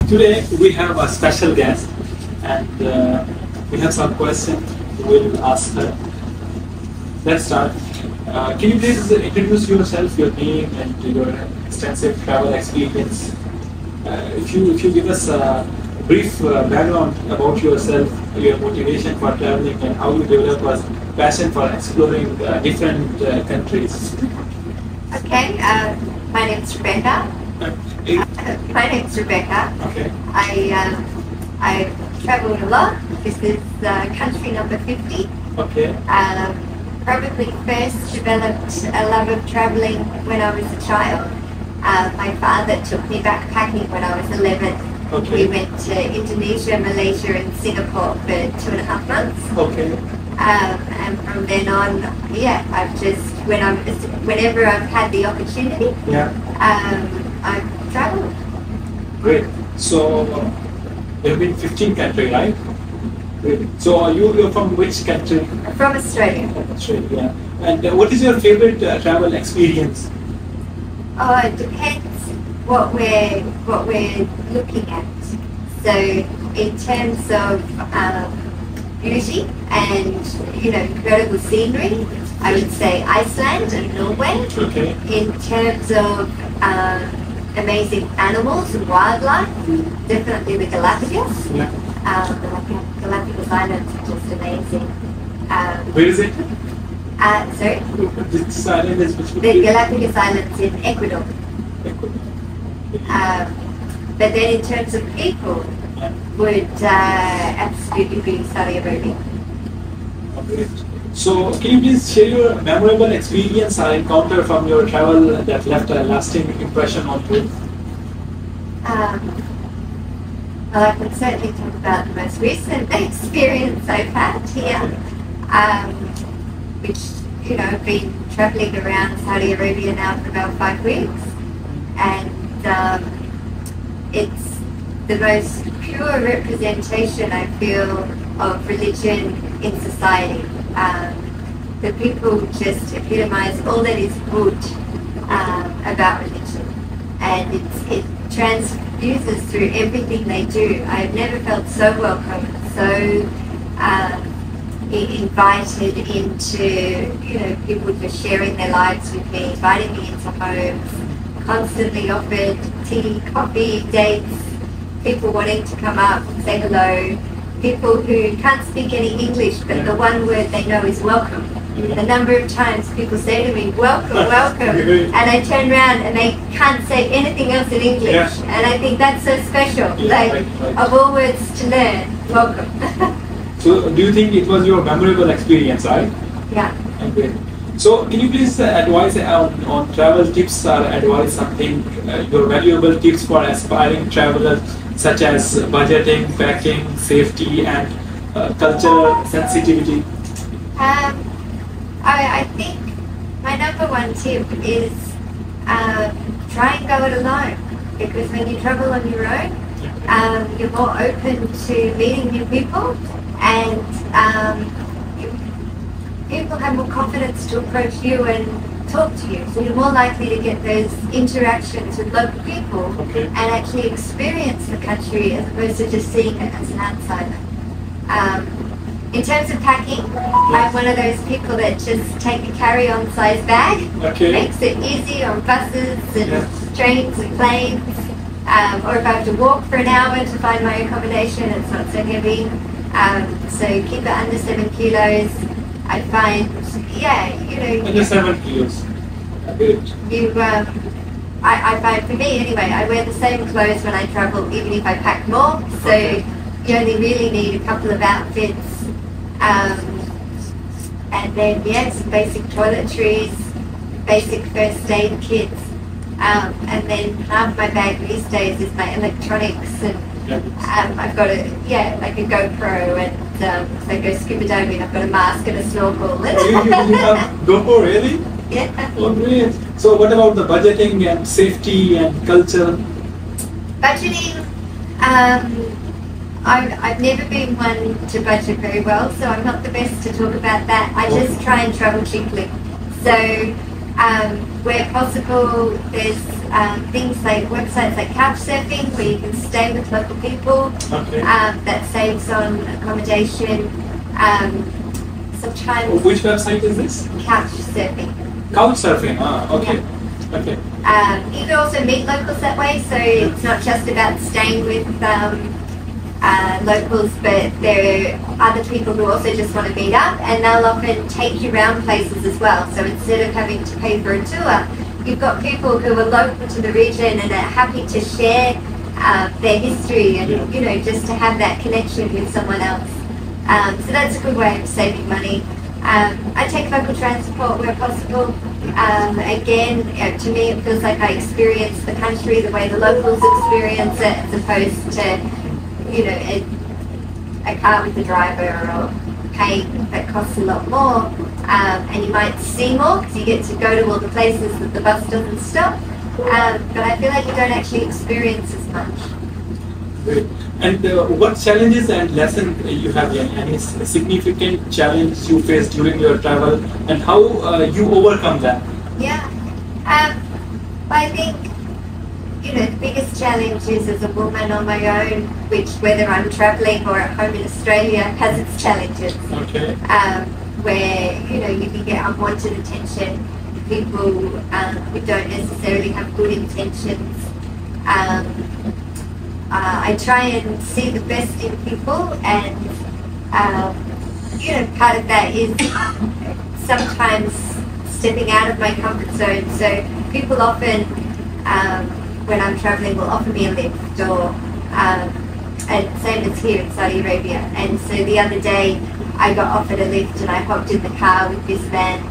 Today we have a special guest and we have some questions we'll ask her. Let's start. Can you please introduce yourself, your name and your extensive travel experience? If you give us a brief background about yourself, your motivation for traveling and how you develop a passion for exploring different countries. Okay, my name's Rebecca. My name's Rebecca. Okay. I travelled a lot. This is country number 50. Okay. Probably first developed a love of travelling when I was a child. My father took me backpacking when I was 11. Okay. We went to Indonesia, Malaysia and Singapore for 2.5 months. Okay. And from then on, yeah, I've just, whenever I've had the opportunity, Yeah. I've travelled. Great. So there have been 15 countries, right? Great. So you're from which country? From Australia. Australia. And what is your favorite travel experience? Oh, it depends what we're looking at. So in terms of beauty and incredible scenery, I would say Iceland and Norway. Okay. In terms of amazing animals and wildlife, definitely the Galapagos. Yeah. The Galapagos Islands are just amazing. Where is it? Sorry? This island is which The Galapagos Islands in Ecuador. But then in terms of people, would absolutely be Saudi Arabia. Great. So can you please share your memorable experience or encounter from your travel that left a lasting impression on you? Well, I can certainly talk about the most recent experience I've had here, which, I've been travelling around Saudi Arabia now for about 5 weeks, and it's the most pure representation, I feel, of religion in society. The people just epitomise all that is good about religion, and it transfuses through everything they do. I've never felt so welcome, so invited into, people just sharing their lives with me, inviting me into homes, constantly offered tea, coffee, dates, people wanting to come up, say hello, people who can't speak any English, but the one word they know is welcome. The number of times people say to me, welcome, welcome, and I turn around and they can't say anything else in English. And I think that's so special. Of all words to learn, welcome. So do you think it was your memorable experience, right? Yeah. Okay. So can you please advise on travel tips or advise something, your valuable tips for aspiring travelers such as budgeting, packing, safety and cultural sensitivity? I think my number one tip is try and go it alone, because when you travel on your own, you're more open to meeting new people, and people have more confidence to approach you and talk to you, so you're more likely to get those interactions with local people and actually experience the country as opposed to just seeing it as an outsider. In terms of packing, I'm one of those people that just take a carry-on size bag, makes it easy on buses and trains and planes, or if I have to walk for an hour to find my accommodation, it's not so heavy. So keep it under 7 kilos. I find, Under 7 kilos. Good. I find, for me anyway, I wear the same clothes when I travel, even if I pack more. So you only really need a couple of outfits. And then, some basic toiletries, basic first aid kits. And then half my bag these days is my electronics, and I've got like a GoPro, and so I go scuba diving, I've got a mask and a snorkel. You have GoPro, really? Yeah. Oh, great. So what about the budgeting and safety and culture? Budgeting, I've never been one to budget very well, so I'm not the best to talk about that. I just try and travel cheaply. So where possible, there's things like websites like Couchsurfing, where you can stay with local people. Okay. That saves on accommodation. Sometimes. Which website is this? Couchsurfing. Couchsurfing. Okay. Yeah. Okay. You can also meet locals that way, so it's not just about staying with locals, but there are other people who also just want to meet up, and they'll often take you around places as well. So instead of having to pay for a tour, you've got people who are local to the region and are happy to share their history and, you know, just to have that connection with someone else. So that's a good way of saving money. I take local transport where possible. Again, to me it feels like I experience the country the way the locals experience it, as opposed to, you know, a car with a driver or paying that costs a lot more. And you might see more because you get to go to all the places that the bus doesn't stop. But I feel like you don't actually experience as much. Great. And what challenges and lessons you have learned? Any significant challenge you faced during your travel, and how you overcome that? Yeah. I think, you know, the biggest challenge is as a woman on my own, which whether I'm travelling or at home in Australia has its challenges. Okay. Where, you know, you can get unwanted attention, people who don't necessarily have good intentions. I try and see the best in people, and you know, part of that is sometimes stepping out of my comfort zone. So people often, when I'm travelling, will offer me a lift, or and same as here in Saudi Arabia. And so the other day I got offered a lift and I hopped in the car with this man,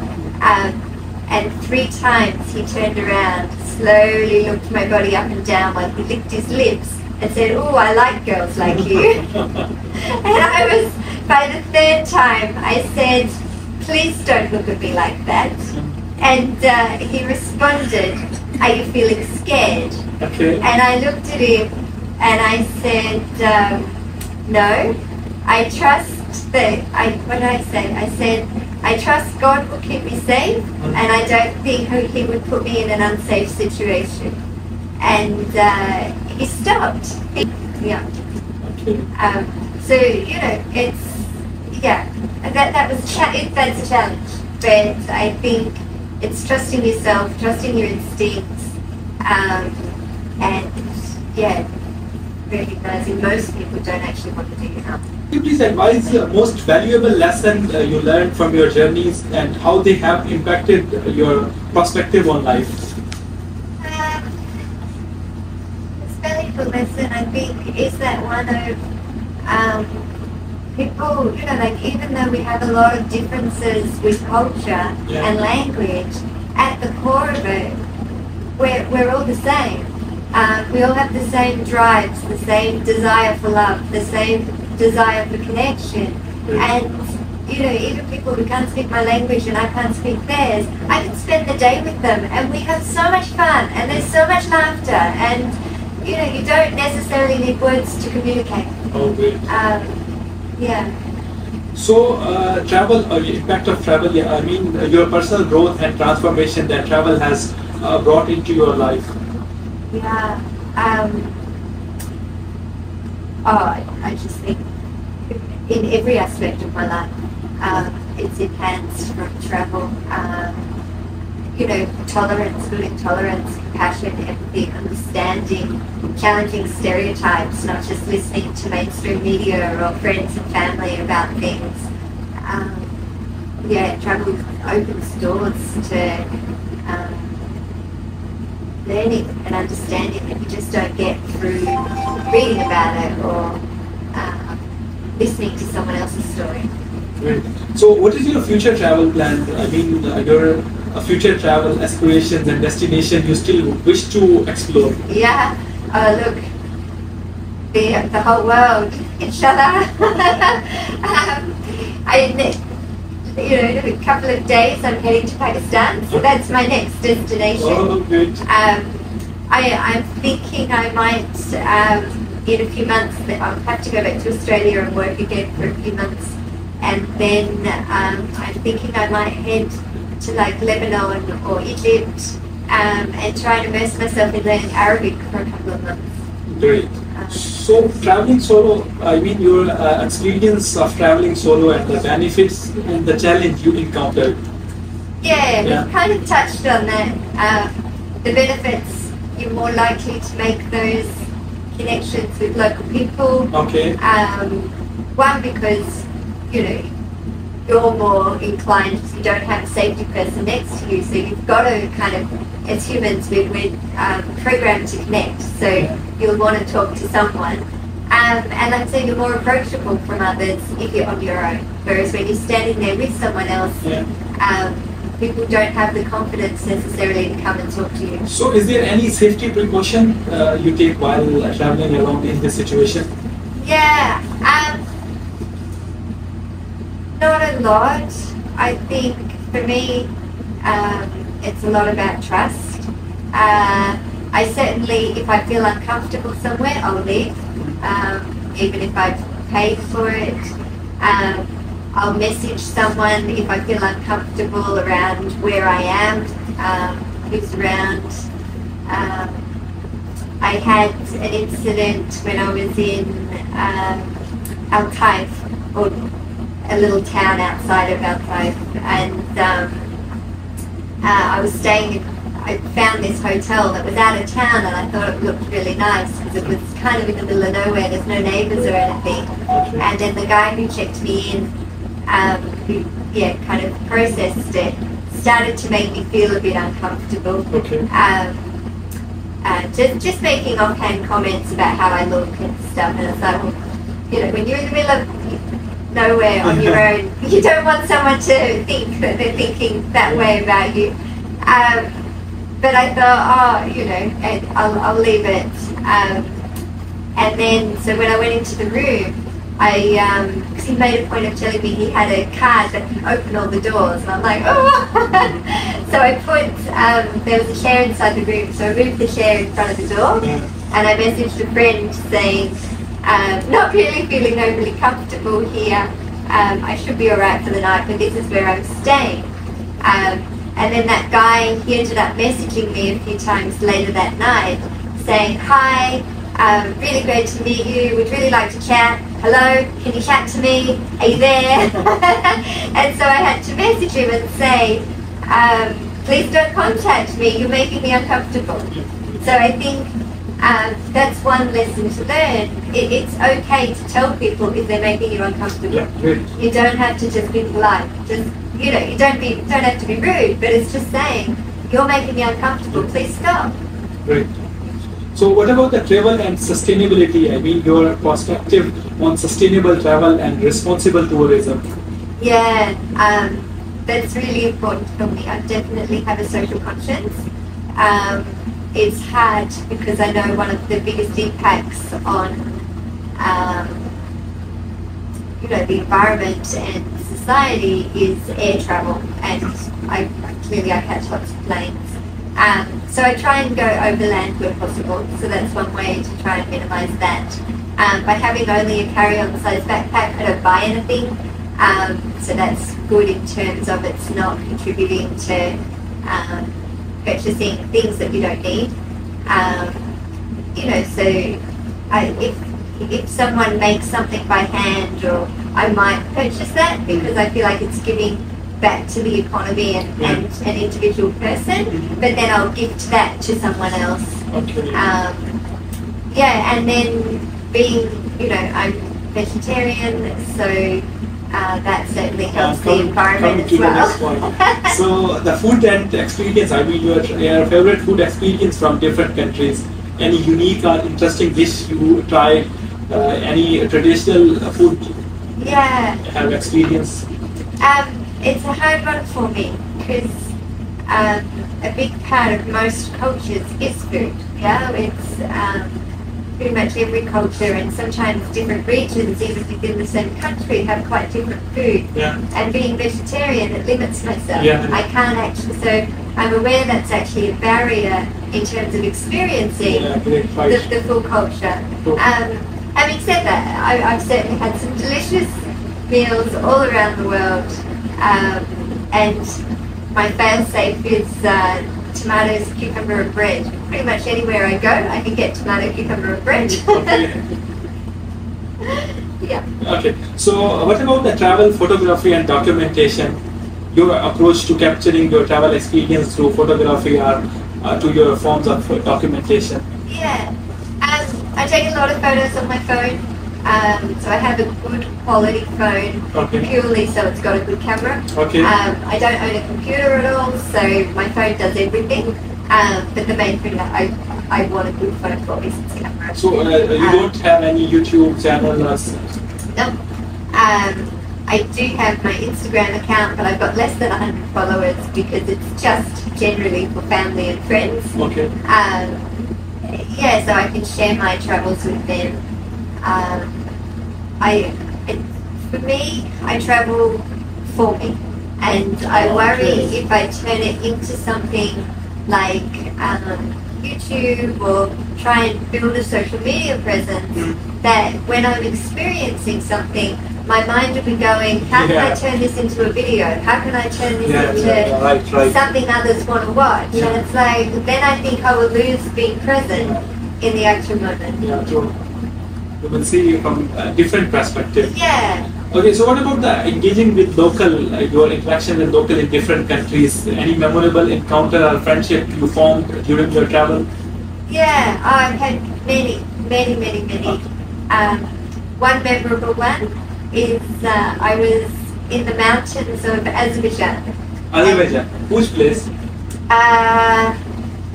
and 3 times he turned around, slowly looked my body up and down while he licked his lips and said, "Oh, I like girls like you." And I was, by the 3rd time, I said, "Please don't look at me like that." And he responded, "Are you feeling scared?" Okay. And I looked at him and I said, "No, I trust that," what did I say? I said, "I trust God will keep me safe, and I don't think He would put me in an unsafe situation." And he stopped. Yeah. Okay. So, you know, it's, yeah, that's a challenge. But I think it's trusting yourself, trusting your instincts, and, yeah, recognizing most people don't actually want to do your help. Could you please advise the most valuable lesson you learned from your journeys and how they have impacted your perspective on life? The lesson, I think, is that one of people, you know, like, even though we have a lot of differences with culture and language, at the core of it, we're all the same. We all have the same drives, the same desire for love, the same desire for connection. And, you know, even people who can't speak my language and I can't speak theirs, I can spend the day with them and we have so much fun and there's so much laughter, and you know, you don't necessarily need words to communicate. Oh, great. Yeah. So, travel, or the impact of travel, yeah, I mean, your personal growth and transformation that travel has brought into your life. Yeah. I just think in every aspect of my life, it's enhanced from travel. You know, tolerance, building tolerance, compassion, empathy, understanding, challenging stereotypes, not just listening to mainstream media or friends and family about things. Yeah, travel opens doors to learning and understanding that you just don't get through reading about it or listening to someone else's story. Great. So, what is your future travel plan? I mean, your future travel aspirations and destination you still wish to explore? Yeah, look, the whole world, inshallah. You know, in a couple of days I'm heading to Pakistan, so that's my next destination. Oh, good. I'm thinking I might, in a few months, I'll have to go back to Australia and work again for a few months, and then I'm thinking I might head to like Lebanon or Egypt, and try and immerse myself in learning Arabic for a couple of months. Great. So traveling solo, I mean your experience of traveling solo and the benefits and the challenge you encountered. Yeah, we kind of touched on that. The benefits, you're more likely to make those connections with local people. Okay. One, because, you know, you're more inclined, you don't have a safety person next to you, so you've got to kind of, as humans, we're programmed to connect, so you'll want to talk to someone. And I'd say you're more approachable from others if you're on your own, whereas when you're standing there with someone else, people don't have the confidence necessarily to come and talk to you. So is there any safety precaution you take while traveling alone in this situation? Yeah, not a lot. I think for me, it's a lot about trust. I certainly, if I feel uncomfortable somewhere, I'll leave, even if I've paid for it. I'll message someone if I feel uncomfortable around where I am, who's around. I had an incident when I was in Al Taif, or a little town outside of Al Taif, and I was staying, I found this hotel that was out of town, and I thought it looked really nice because it was kind of in the middle of nowhere, there's no neighbours or anything. And then the guy who checked me in, who kind of processed it, started to make me feel a bit uncomfortable. Okay. Just making offhand comments about how I look and stuff, and it's like, well, you know, when you're in the middle of nowhere on your own, you don't want someone to think that they're thinking that way about you. But I thought, you know, I'll leave it. And then, so when I went into the room, because he made a point of telling me he had a card that can open all the doors, and I'm like, oh! So I put, there was a chair inside the room, so I moved the chair in front of the door, and I messaged a friend saying, not really feeling overly comfortable here, I should be alright for the night, but this is where I'm staying. And then that guy, he ended up messaging me a few times later that night, saying, hi, really great to meet you, would really like to chat. Hello, can you chat to me? Are you there? And so I had to message him and say, please don't contact me, you're making me uncomfortable. So I think that's one lesson to learn. It's okay to tell people if they're making you uncomfortable. You don't have to just be polite. Just, you know, you don't have to be rude, but it's just saying, you're making me uncomfortable, please stop. Great. So what about the travel and sustainability? I mean, your perspective on sustainable travel and responsible tourism. Yeah, that's really important for me. I definitely have a social conscience. It's hard because I know one of the biggest impacts on, you know, the environment and society is air travel, and I catch lots of planes. So I try and go overland where possible, so that's one way to try and minimise that. By having only a carry-on size backpack, I don't buy anything, so that's good in terms of it's not contributing to purchasing things that you don't need. You know, so if someone makes something by hand, or I might purchase that because I feel like it's giving back to the economy and an individual person, but then I'll gift that to someone else. Okay. And then being, you know, I'm vegetarian, so that certainly helps the environment as well. So the food and experience, I mean, your favorite food experience from different countries, any unique or interesting dish you try, any traditional food have experience? It's a hard one for me because a big part of most cultures is food. Yeah, it's pretty much every culture, and sometimes different regions, even within the same country, have quite different food. And being vegetarian, it limits myself. I can't actually, so I'm aware that's actually a barrier in terms of experiencing the full culture. Having said that, I've certainly had some delicious meals all around the world, and my fail-safe is tomatoes, cucumber, and bread. Pretty much anywhere I go, I can get tomato, cucumber, and bread. Okay. Yeah. Okay. So, what about the travel photography and documentation? Your approach to capturing your travel experience through photography or to your forms of documentation? Yeah. I take a lot of photos on my phone. So I have a good quality phone, purely so it's got a good camera. Okay. I don't own a computer at all, so my phone does everything. But the main thing that I want a good phone for is its camera. So you don't have any YouTube channel? No. I do have my Instagram account, but I've got less than 100 followers because it's just generally for family and friends. Okay. Yeah, so I can share my travels with them. For me, I travel for me, and I worry if I turn it into something like YouTube or try and build a social media presence, that when I'm experiencing something, my mind will be going, how can I turn this into a video? How can I turn this into something others want to watch? And it's like, then I think I will lose being present in the actual moment. Yeah, true. You will see from a different perspective. Yeah. Okay, so what about the engaging with local, your interaction with local in different countries? Any memorable encounter or friendship you formed during your travel? Yeah, I've had many. One memorable one is I was in the mountains of Azerbaijan. Azerbaijan? Which place?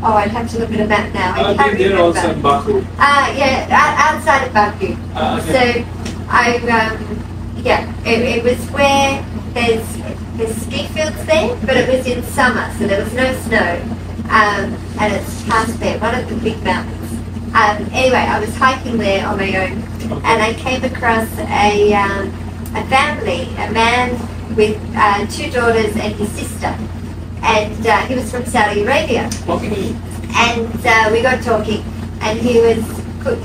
I'd have to look at a map now. I think they're also in Baku. Yeah, outside of Baku. Okay. So it was where there's ski fields there, but it was in summer, so there was no snow. And it's past there, one of the big mountains. Anyway, I was hiking there on my own, and I came across a family, a man with 2 daughters and his sister, and he was from Saudi Arabia. Okay. And we got talking, and he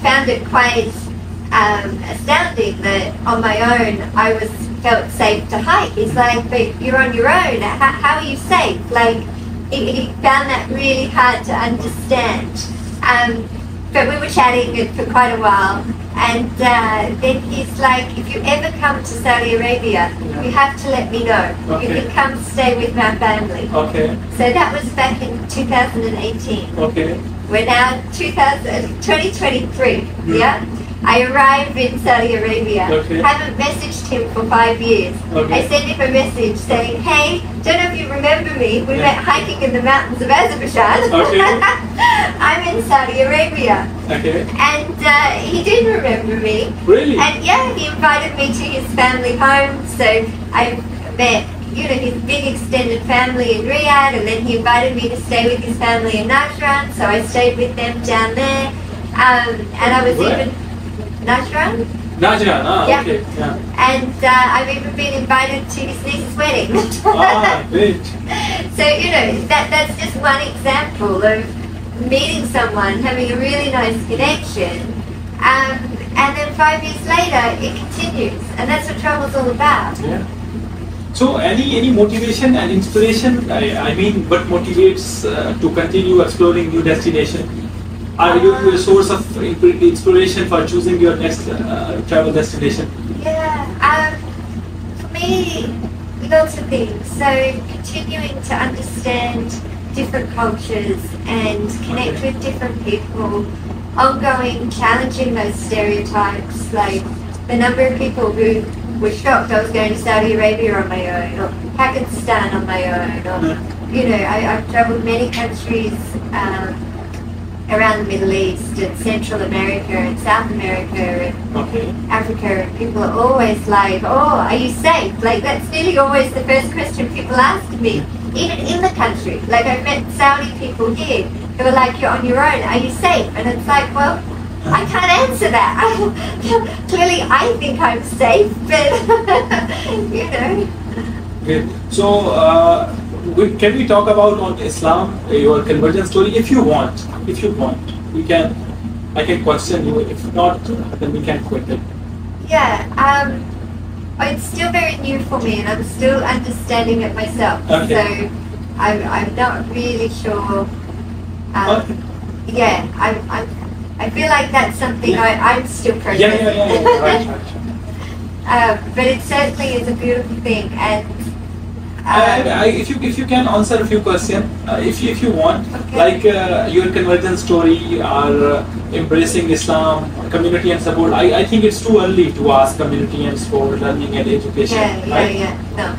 found it quite astounding that on my own I felt safe to hike. He's like, but you're on your own. How are you safe? Like, he found that really hard to understand. But we were chatting for quite a while, and then he's like, if you ever come to Saudi Arabia, you have to let me know. Okay. You can come stay with my family. Okay. So that was back in 2018. Okay. We're now 2023, yeah? I arrived in Saudi Arabia. Okay. Haven't messaged him for 5 years. Okay. I sent him a message saying, hey, don't know if you remember me. We met hiking in the mountains of Azerbaijan. Okay. I'm in Saudi Arabia. Okay. And he did remember me. Really? And yeah, he invited me to his family home. So I met, his big extended family in Riyadh, and then he invited me to stay with his family in Najran. So I stayed with them down there. And I was even... Najran? Najran, yeah. Okay. Yeah. And I've even been invited to his niece's wedding. Great. So, that's just one example of meeting someone, having a really nice connection, and then 5 years later, it continues. And that's what travel's all about. Yeah. So, any motivation and inspiration? I mean, what motivates to continue exploring new destinations? Are you a source of inspiration for choosing your next travel destination? Yeah, for me, lots of things. So continuing to understand different cultures and connect with different people, ongoing challenging those stereotypes, like the number of people who were shocked I was going to Saudi Arabia on my own, or Pakistan on my own, or, I've traveled many countries around the Middle East and Central America and South America and Africa, and people are always like, oh, are you safe? Like, that's nearly always the first question people ask me, even in the country. Like, I've met Saudi people here who are like, you're on your own, are you safe? And it's like, well, I can't answer that. Clearly I think I'm safe, but, Okay. So, can we talk about on Islam, your conversion story, if you want? I can question you. If not, then we can quit it. Yeah, it's still very new for me, and I'm still understanding it myself. Okay. So I'm not really sure. Yeah, I feel like that's something I'm still processing. Yeah. Right. But it certainly is a beautiful thing, and if you can answer a few questions, if you want, okay. like your conversion story or embracing Islam, community and support. I think it's too early to ask community and support, learning and education. Yeah. No,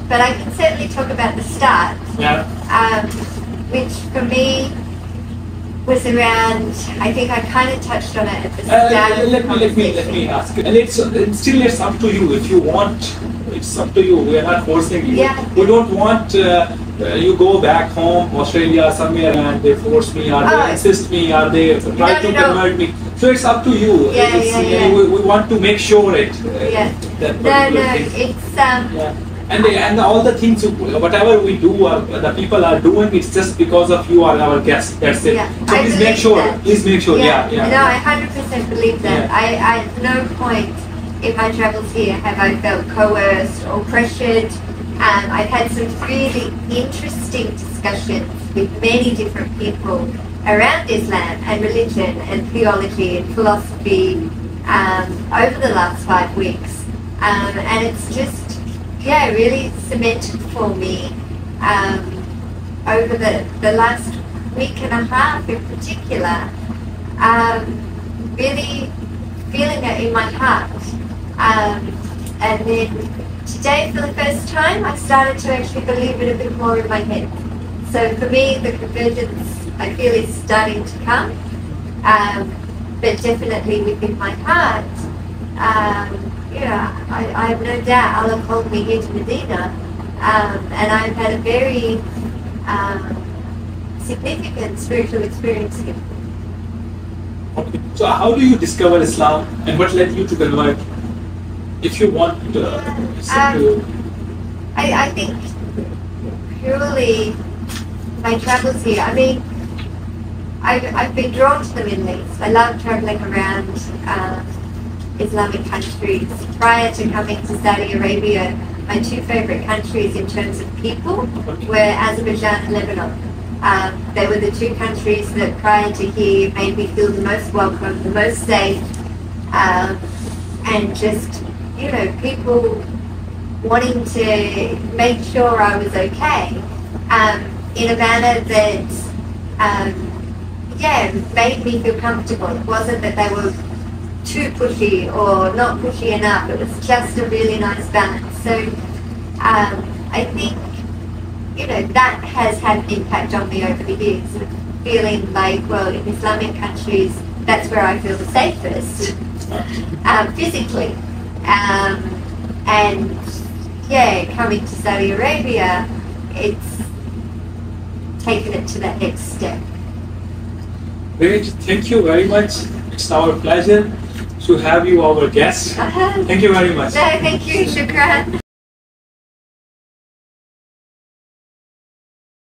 but I can certainly talk about the start. Yeah. Which for me was around. I think I kind of touched on it at the start. Let me ask you. And it's up to you if you want. It's up to you. We are not forcing you. Yeah. We don't want you go back home, Australia, somewhere, and they force me, or they insist me, or they try to convert me. So it's up to you. We want to make sure it. And all the things, whatever we do, or the people are doing, it's just because of you or our guests. That's it. So please make sure. Please make sure. Yeah. No, I 100% believe that. I at no point in my travels here have I felt coerced or pressured. I've had some really interesting discussions with many different people around Islam and religion and theology and philosophy over the last 5 weeks. And it's just, really cemented for me over the last week and a half in particular, really feeling it in my heart. And then today, for the first time, I started to actually believe it a bit more in my head. So for me, the convergence, I feel, is starting to come, but definitely within my heart. I have no doubt Allah called me here to Medina, and I've had a very significant spiritual experience here. Okay. So how do you discover Islam, and what led you to convert? If you want I think purely my travels here. I mean, I've been drawn to the Middle East. I love traveling around Islamic countries. Prior to coming to Saudi Arabia, my 2 favorite countries in terms of people were Azerbaijan and Lebanon. They were the 2 countries that prior to here made me feel the most welcome, the most safe, and just, people wanting to make sure I was okay in a manner that, made me feel comfortable. It wasn't that they were too pushy or not pushy enough. It was just a really nice balance. So I think, that has had an impact on me over the years, feeling like, well, in Islamic countries, that's where I feel the safest, physically. And coming to Saudi Arabia, it's taken it to that next step. Great, thank you very much. It's our pleasure to have you our guest. Thank you very much. No, thank you, shukran.